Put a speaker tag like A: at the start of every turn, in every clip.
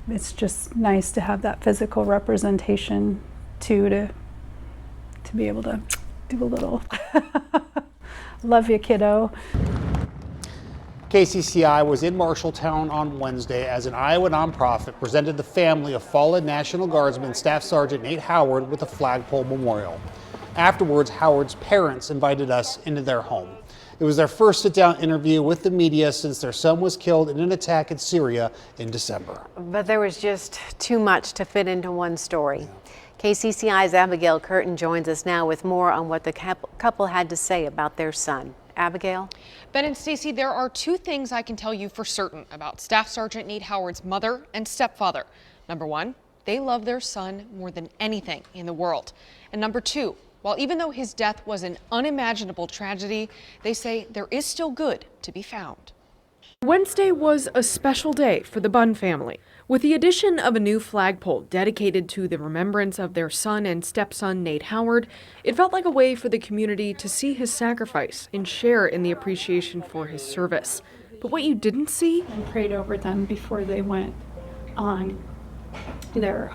A: It's just nice to have that physical representation too, to be able to do a little love you, kiddo.
B: KCCI was in Marshalltown on Wednesday as an Iowa nonprofit presented the family of fallen National Guardsman Staff Sgt. Nate Howard with a flagpole memorial. Afterwards, Howard's parents invited us into their home. It was their first sit-down interview with the media since their son was killed in an attack in Syria in December.
C: But there was just too much to fit into one story. KCCI's Abigail Curtin joins us now with more on what the couple had to say about their son. Abigail?
D: Ben and Stacy, there are two things I can tell you for certain about Staff Sgt. Nate Howard's mother and stepfather. Number one, they love their son more than anything in the world. And number two, while even though his death was an unimaginable tragedy, they say there is still good to be found.
E: Wednesday was a special day for the Bunn family. With the addition of a new flagpole dedicated to the remembrance of their son and stepson Nate Howard, it felt like a way for the community to see his sacrifice and share in the appreciation for his service. But what you didn't see?
A: I prayed over them before they went on their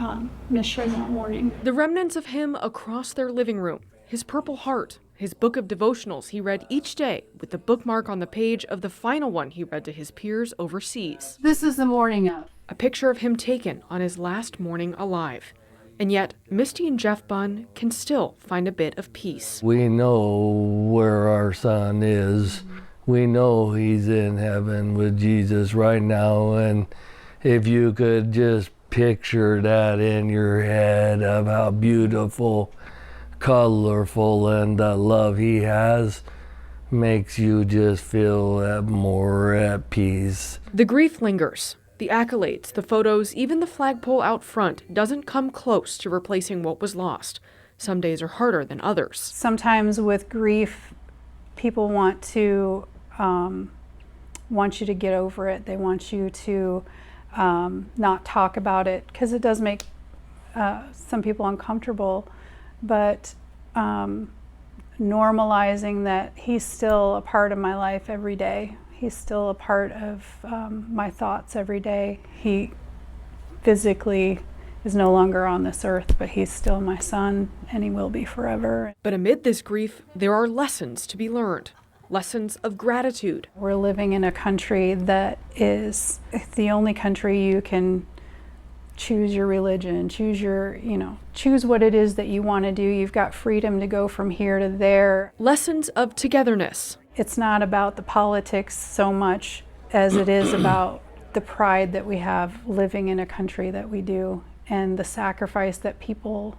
A: mission that morning.
E: The remnants of him across their living room, his Purple Heart, his book of devotionals he read each day with the bookmark on the page of the final one he read to his peers overseas.
A: This is the morning of.
E: A picture of him taken on his last morning alive. And yet, Misty and Jeff Bunn can still find a bit of peace.
F: We know where our son is. We know he's in heaven with Jesus right now. And if you could just picture that in your head of how beautiful, colorful, and the love he has, makes you just feel more at peace.
E: The grief lingers. The accolades, the photos, even the flagpole out front doesn't come close to replacing what was lost. Some days are harder than others.
A: Sometimes with grief, people want you to get over it. They want you to not talk about it, because it does make some people uncomfortable. But normalizing that he's still a part of my life every day. He's still a part of my thoughts every day. He physically is no longer on this earth, but he's still my son, and he will be forever.
E: But amid this grief, there are lessons to be learned. Lessons of gratitude.
A: We're living in a country that is the only country you can choose your religion, choose what it is that you want to do. You've got freedom to go from here to there.
E: Lessons of togetherness.
A: It's not about the politics so much as it is about the pride that we have living in a country that we do, and the sacrifice that people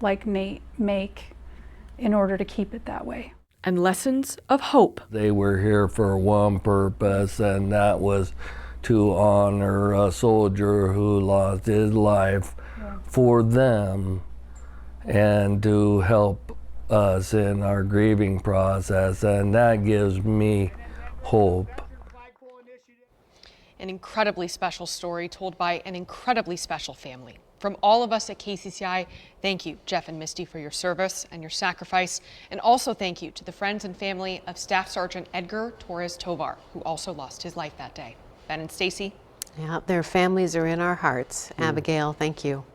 A: like Nate make in order to keep it that way.
E: And lessons of hope.
F: They were here for one purpose, and that was to honor a soldier who lost his life for them, and to help us in our grieving process, and that gives me hope.
D: An incredibly special story told by an incredibly special family. From all of us at KCCI, thank you, Jeff and Misty, for your service and your sacrifice. And also thank you to the friends and family of Staff Sergeant Edgar Torres Tovar, who also lost his life that day. Ben and Stacy.
C: Yeah, their families are in our hearts. Abigail, thank you.